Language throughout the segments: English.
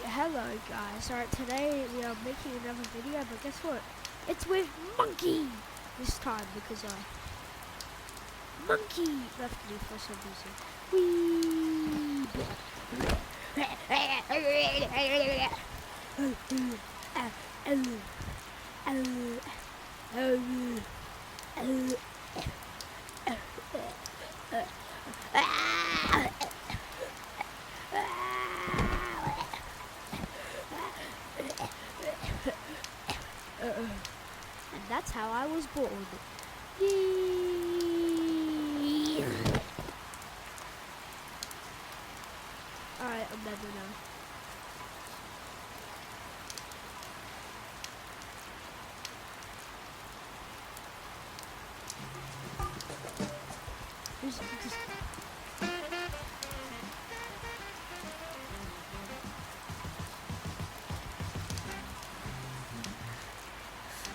Hello guys, alright, today we are making another video, but guess what? It's with Monkey this time because Monkey left me for some reason. Whee! And that's how I was born. Yee. Alright, I'm better now. Just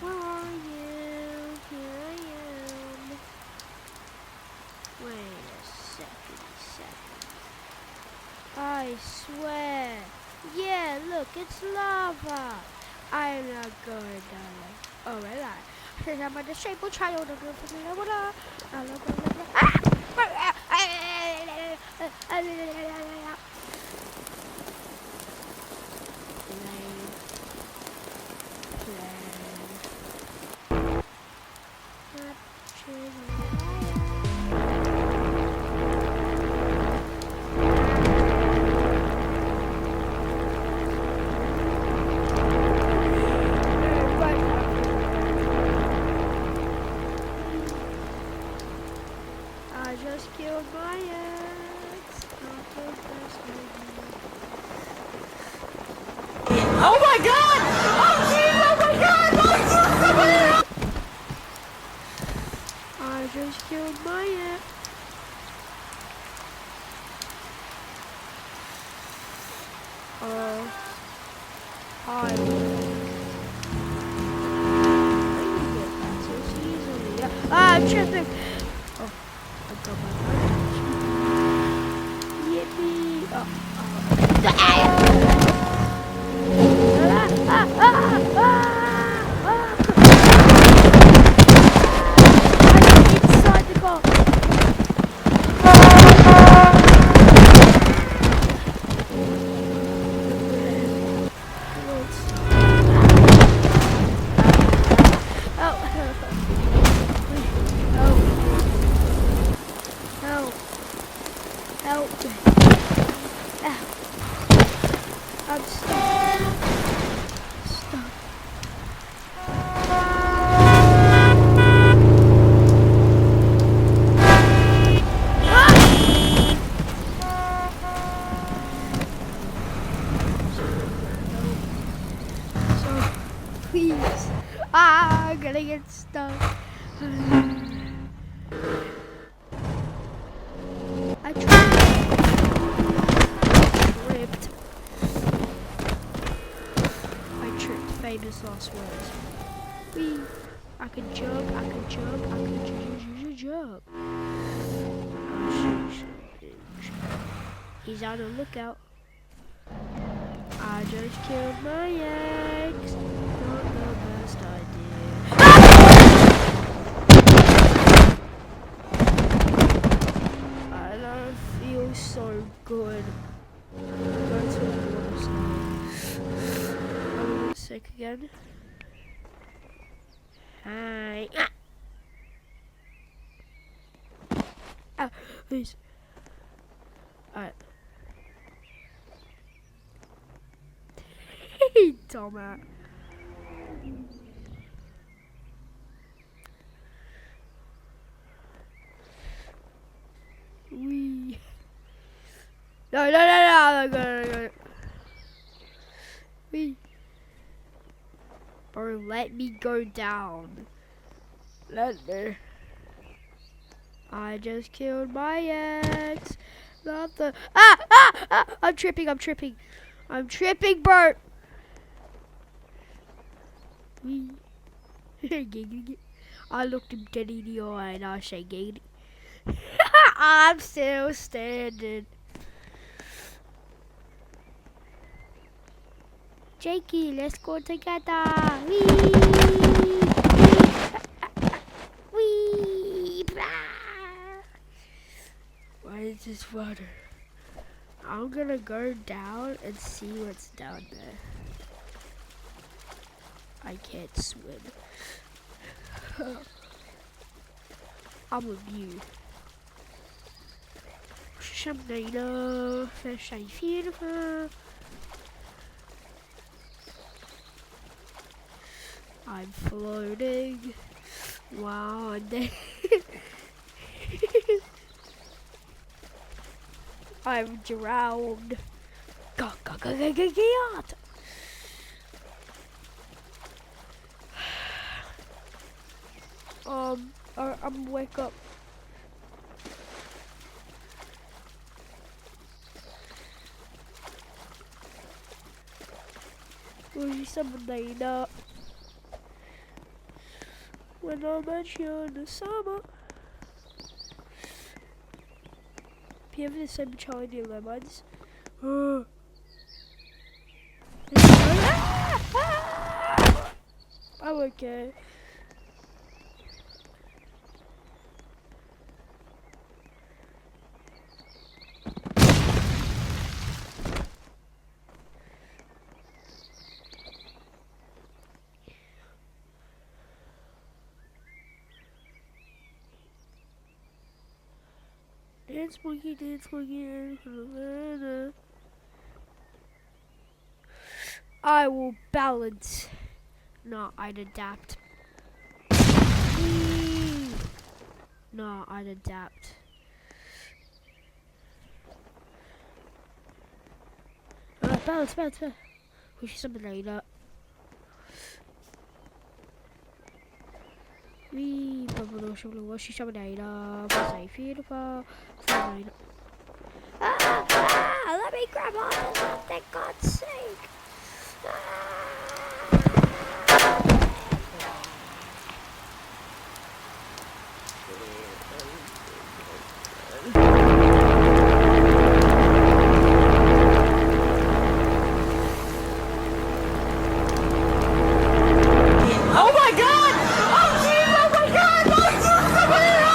where are you? Here I am. Wait a second. I swear. Yeah, look, it's lava. I'm not going down. Oh, relax. Because I'm a disabled child. I just killed my ex. Oh my god! Oh jeez! Oh my god! I just killed my ex. Hi. I'm tripping. Oh, I got my life. Yippee. Inside the car. Help. I'm stuck. So, please. I'm gonna get stuck. I tripped. Famous last words. Whee. I can jump. Jump. He's on the lookout. I just killed my ex. Not the best idea. I don't feel so good. That's what I want to say. I'm a bit sick again. Hi. Ah, please. Alright. Hey, dumbass. Wee. No. Wee. Bro, let me go down. Let me. I just killed my ex. Not the. I'm tripping, bro. Wee. I looked him dead in the eye and I say, "Giggity." I'm still standing. Jakey, let's go together. Wee! Why is this water? I'm gonna go down and see what's down there. I can't swim. I'm with you. Shamnado, fish are beautiful. I'm floating. Wow, and then I'm drowned. I'm wake up. Hoje semana when I met you in the summer. Have the same Charlie Lemons? I'm okay. Dance monkey, dance monkey. I will balance. No, I'd adapt. No, I'd adapt. Balance. We should something like that. She something like that. Beautiful. Let me grab on to something, God's sake. Oh my god! Oh jeez! Oh my god!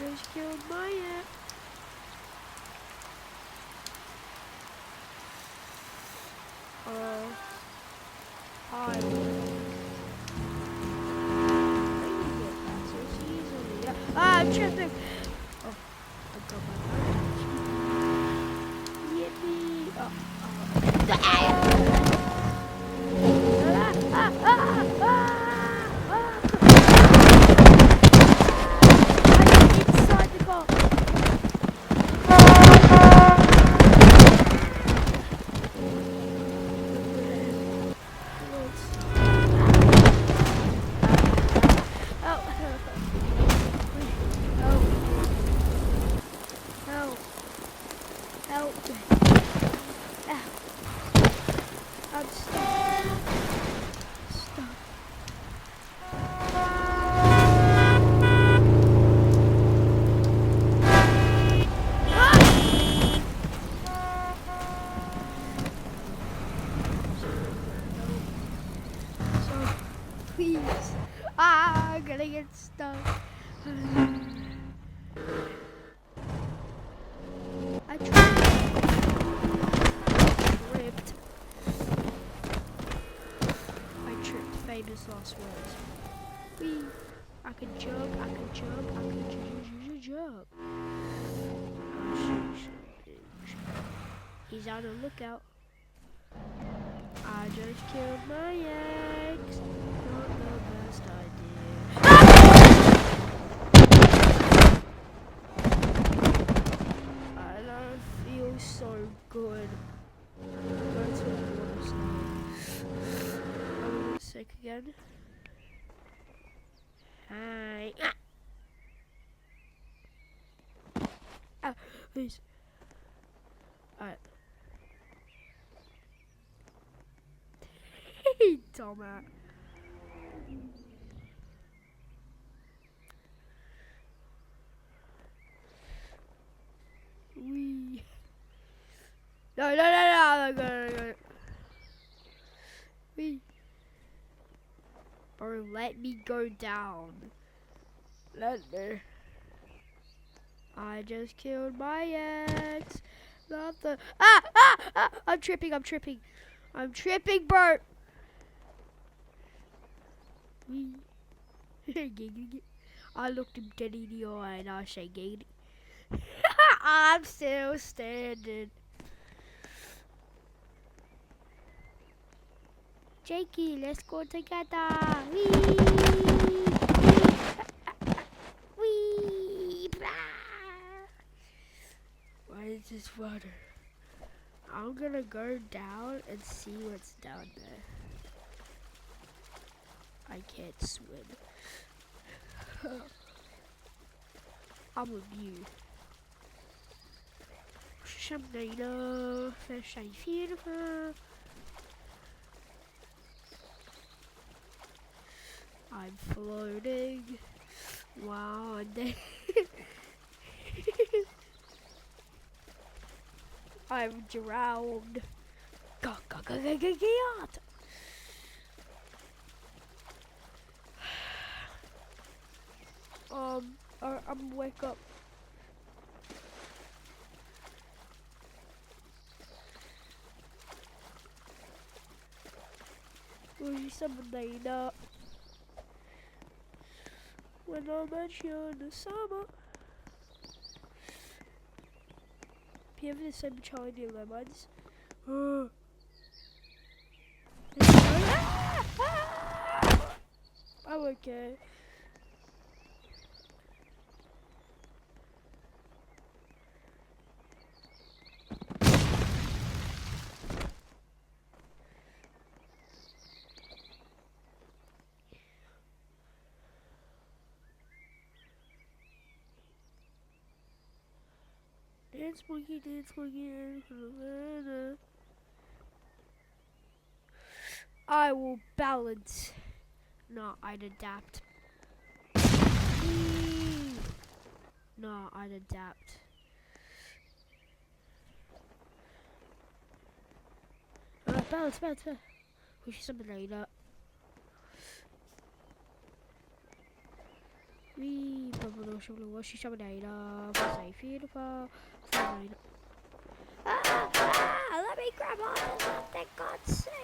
Just killed my aunt. I I'm tripping. Oh, I got my yippee. Inside the car. Help. I'm stuck. So, please. I'm gonna get stuck. I tripped. Famous last words. Wee. I can jump. He's on the lookout. I just killed my ex. Not the best idea. I don't feel so good. That's what I want to say. I'm sick again. Hi. Ah, please. Alright. Hey, dumbass. Wee. No. Wee. Bro, let me go down. Let me. I just killed my ex. Not the. I'm tripping, I'm tripping. I'm tripping, bro. Wee. I looked him dead in the eye and I say, "Giggity." I'm still standing. Jakey, let's go together. Wee. Wee. Why is this water? I'm gonna go down and see what's down there. I can't swim. I'm with you. Shamnado, fish are beautiful. I'm floating. Wow, and then I'm drowned. I'm wake up. Uy, somebody up. When I met you in the summer. Pieve the same Charlie Lemons. I'm okay. Dance monkey, dance monkey. I will balance. No, I'd adapt. No, I'd adapt. Balance. We should something like that. We probably should wash something like that. Say beautiful. Let me grab on something, God sake.